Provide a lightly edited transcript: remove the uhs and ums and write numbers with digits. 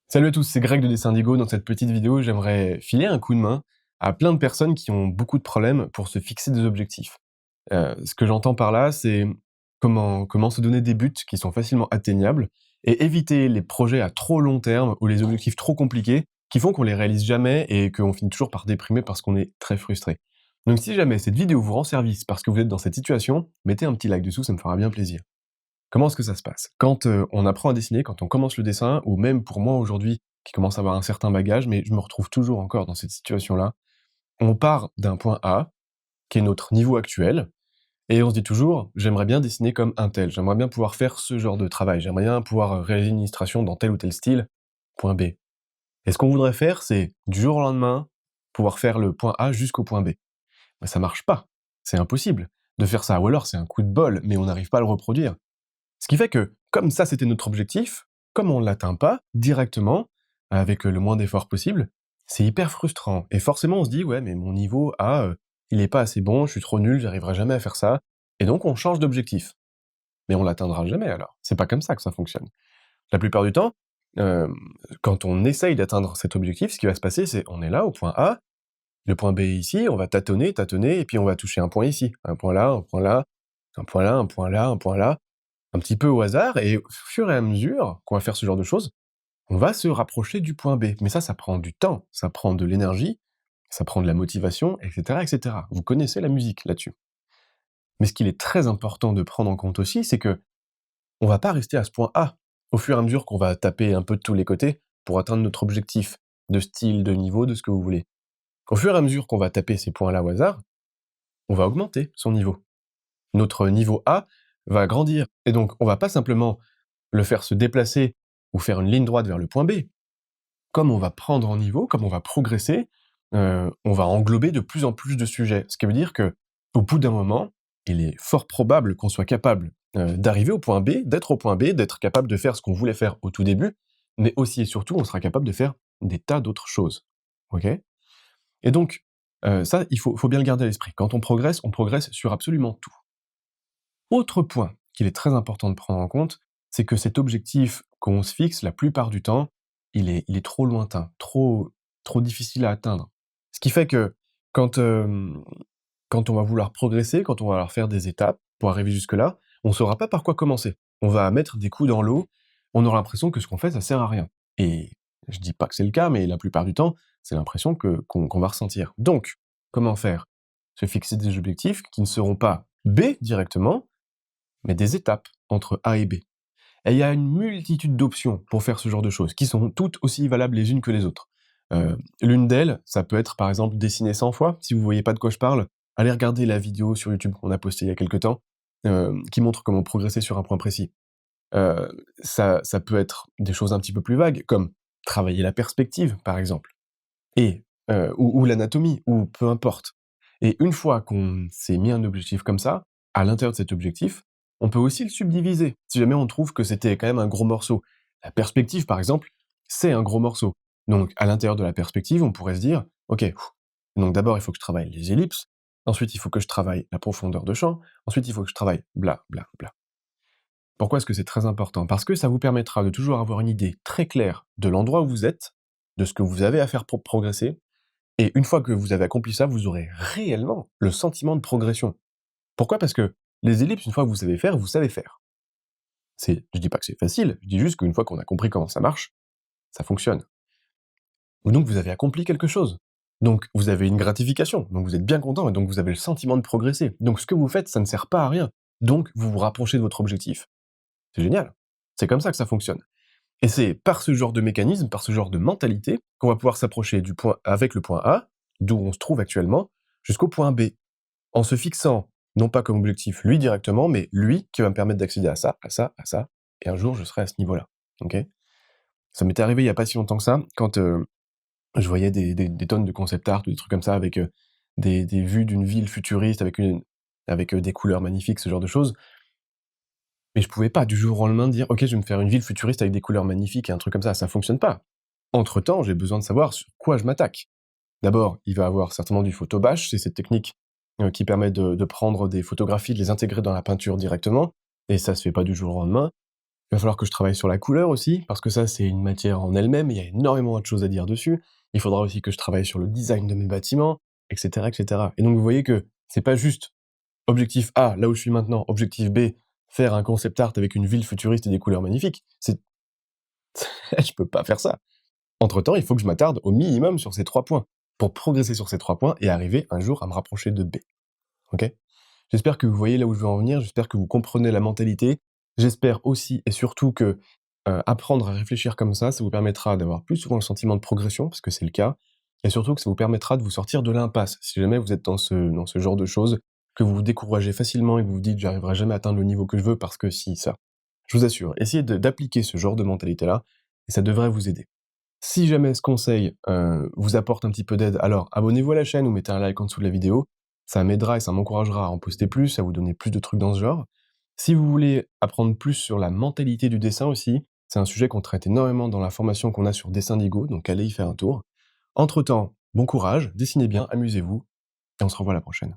Salut à tous, c'est Greg de Dessin Indigo. Dans cette petite vidéo, j'aimerais filer un coup de main à plein de personnes qui ont beaucoup de problèmes pour se fixer des objectifs. Ce que j'entends par là, c'est comment se donner des buts qui sont facilement atteignables et éviter les projets à trop long terme ou les objectifs trop compliqués qui font qu'on les réalise jamais et qu'on finit toujours par déprimer parce qu'on est très frustré. Donc si jamais cette vidéo vous rend service parce que vous êtes dans cette situation, mettez un petit like dessous, ça me fera bien plaisir. Comment est-ce que ça se passe? Quand, on apprend à dessiner, quand on commence le dessin, ou même pour moi aujourd'hui, qui commence à avoir un certain bagage, mais je me retrouve toujours encore dans cette situation-là, on part d'un point A, qui est notre niveau actuel, et on se dit toujours: «J'aimerais bien dessiner comme un tel, j'aimerais bien pouvoir faire ce genre de travail, j'aimerais bien pouvoir, réaliser une illustration dans tel ou tel style, point B». Et ce qu'on voudrait faire, c'est, du jour au lendemain, pouvoir faire le point A jusqu'au point B. Mais ça marche pas, c'est impossible de faire ça, ou alors c'est un coup de bol, mais on n'arrive pas à le reproduire. Ce qui fait que, comme ça c'était notre objectif, comme on l'atteint pas directement, avec le moins d'efforts possible, c'est hyper frustrant. Et forcément on se dit: «Ouais, mais mon niveau A, il est pas assez bon, je suis trop nul, j'arriverai jamais à faire ça». Et donc on change d'objectif. Mais on l'atteindra jamais alors. C'est pas comme ça que ça fonctionne. La plupart du temps, hem, quand on essaye d'atteindre cet objectif, ce qui va se passer, c'est on est là au point A, le point B est ici, on va tâtonner, tâtonner, et puis on va toucher un point ici, un point là, un point là, un point là, un point là, un point là, un petit peu au hasard, et au fur et à mesure qu'on va faire ce genre de choses, on va se rapprocher du point B. Mais ça prend du temps, ça prend de l'énergie, ça prend de la motivation, et cetera, et cetera. Vous connaissez la musique là-dessus. Mais ce qu'il est très important de prendre en compte aussi, c'est que on va pas rester à ce point A. Au fur et à mesure qu'on va taper un peu de tous les côtés pour atteindre notre objectif de style, de niveau, de ce que vous voulez. Au fur et à mesure qu'on va taper ces points-là au hasard, on va augmenter son niveau. Notre niveau A va grandir. Et donc, on va pas simplement le faire se déplacer ou faire une ligne droite vers le point B. Comme on va prendre en niveau, comme on va progresser, on va englober de plus en plus de sujets. Ce qui veut dire que, au bout d'un moment, il est fort probable qu'on soit capable d'arriver au point B, d'être au point B, d'être capable de faire ce qu'on voulait faire au tout début, mais aussi et surtout, on sera capable de faire des tas d'autres choses. Ok? Et donc, ça, il faut bien le garder à l'esprit. Quand on progresse sur absolument tout. Autre point qu'il est très important de prendre en compte, c'est que cet objectif qu'on se fixe, la plupart du temps, il est trop lointain, trop difficile à atteindre. Ce qui fait que quand, quand on va vouloir progresser, quand on va vouloir faire des étapes pour arriver jusque-là, on ne saura pas par quoi commencer. On va mettre des coups dans l'eau, on aura l'impression que ce qu'on fait, ça sert à rien. Et je dis pas que c'est le cas, mais la plupart du temps, c'est l'impression qu'on va ressentir. Donc, comment faire? Se fixer des objectifs qui ne seront pas B directement, mais des étapes entre A et B. Et il y a une multitude d'options pour faire ce genre de choses, qui sont toutes aussi valables les unes que les autres. L'une d'elles, ça peut être par exemple dessiner 100 fois. Si vous voyez pas de quoi je parle, allez regarder la vidéo sur YouTube qu'on a postée il y a quelque temps, qui montre comment progresser sur un point précis. Ça peut être des choses un petit peu plus vagues, comme travailler la perspective, par exemple, et ou l'anatomie, ou peu importe. Et une fois qu'on s'est mis un objectif comme ça, à l'intérieur de cet objectif, on peut aussi le subdiviser, si jamais on trouve que c'était quand même un gros morceau. La perspective, par exemple, c'est un gros morceau. Donc, à l'intérieur de la perspective, on pourrait se dire: «OK, donc d'abord, il faut que je travaille les ellipses, ensuite il faut que je travaille la profondeur de champ, ensuite il faut que je travaille bla, bla, bla». Pourquoi est-ce que c'est très important? Parce que ça vous permettra de toujours avoir une idée très claire de l'endroit où vous êtes, de ce que vous avez à faire pour progresser, et une fois que vous avez accompli ça, vous aurez réellement le sentiment de progression. Pourquoi? Parce que les ellipses, une fois que vous savez faire, vous savez faire. Je dis pas que c'est facile, je dis juste qu'une fois qu'on a compris comment ça marche, ça fonctionne. Ou donc vous avez accompli quelque chose. Donc vous avez une gratification, donc vous êtes bien content, et donc vous avez le sentiment de progresser. Donc ce que vous faites, ça ne sert pas à rien. Donc vous vous rapprochez de votre objectif. C'est génial. C'est comme ça que ça fonctionne. Et c'est par ce genre de mécanisme, par ce genre de mentalité, qu'on va pouvoir s'approcher du point avec le point A, d'où on se trouve actuellement, jusqu'au point B, en se fixant, non pas comme objectif lui directement, mais lui qui va me permettre d'accéder à ça, à ça, à ça, et un jour je serai à ce niveau-là. Ok? Ça m'était arrivé il y a pas si longtemps que ça, quand je voyais des tonnes de concept art ou des trucs comme ça avec des vues d'une ville futuriste avec des couleurs magnifiques, ce genre de choses. Mais je pouvais pas du jour au lendemain dire: «OK, je vais me faire une ville futuriste avec des couleurs magnifiques» et un truc comme ça fonctionne pas. Entre-temps, j'ai besoin de savoir sur quoi je m'attaque. D'abord, il va y avoir certainement du photobash, c'est cette technique, qui permet de prendre des photographies, de les intégrer dans la peinture directement, et ça se fait pas du jour au lendemain. Il va falloir que je travaille sur la couleur aussi, parce que ça, c'est une matière en elle-même, et il y a énormément de choses à dire dessus. Il faudra aussi que je travaille sur le design de mes bâtiments, et cetera, et cetera. Et donc vous voyez que c'est pas juste objectif A, là où je suis maintenant, objectif B, faire un concept art avec une ville futuriste et des couleurs magnifiques. C'est je peux pas faire ça. Entre-temps, il faut que je m'attarde au minimum sur ces 3 points, pour progresser sur ces 3 points et arriver un jour à me rapprocher de B. OK? J'espère que vous voyez là où je veux en venir, j'espère que vous comprenez la mentalité. J'espère aussi et surtout que, apprendre à réfléchir comme ça vous permettra d'avoir plus souvent le sentiment de progression, parce que c'est le cas, et surtout que ça vous permettra de vous sortir de l'impasse. Si jamais vous êtes dans ce genre de choses, que vous vous découragez facilement et que vous vous dites: «J'arriverai jamais à atteindre le niveau que je veux parce que si, ça». Je vous assure, essayez d'appliquer ce genre de mentalité-là et ça devrait vous aider. Si jamais ce conseil, vous apporte un petit peu d'aide, alors abonnez-vous à la chaîne ou mettez un like en dessous de la vidéo. Ça m'aidera et ça m'encouragera à en poster plus, à vous donner plus de trucs dans ce genre. Si vous voulez apprendre plus sur la mentalité du dessin aussi, c'est un sujet qu'on traite énormément dans la formation qu'on a sur Dessindigo, donc allez y faire un tour. Entre temps, bon courage, dessinez bien, amusez-vous et on se revoit à la prochaine.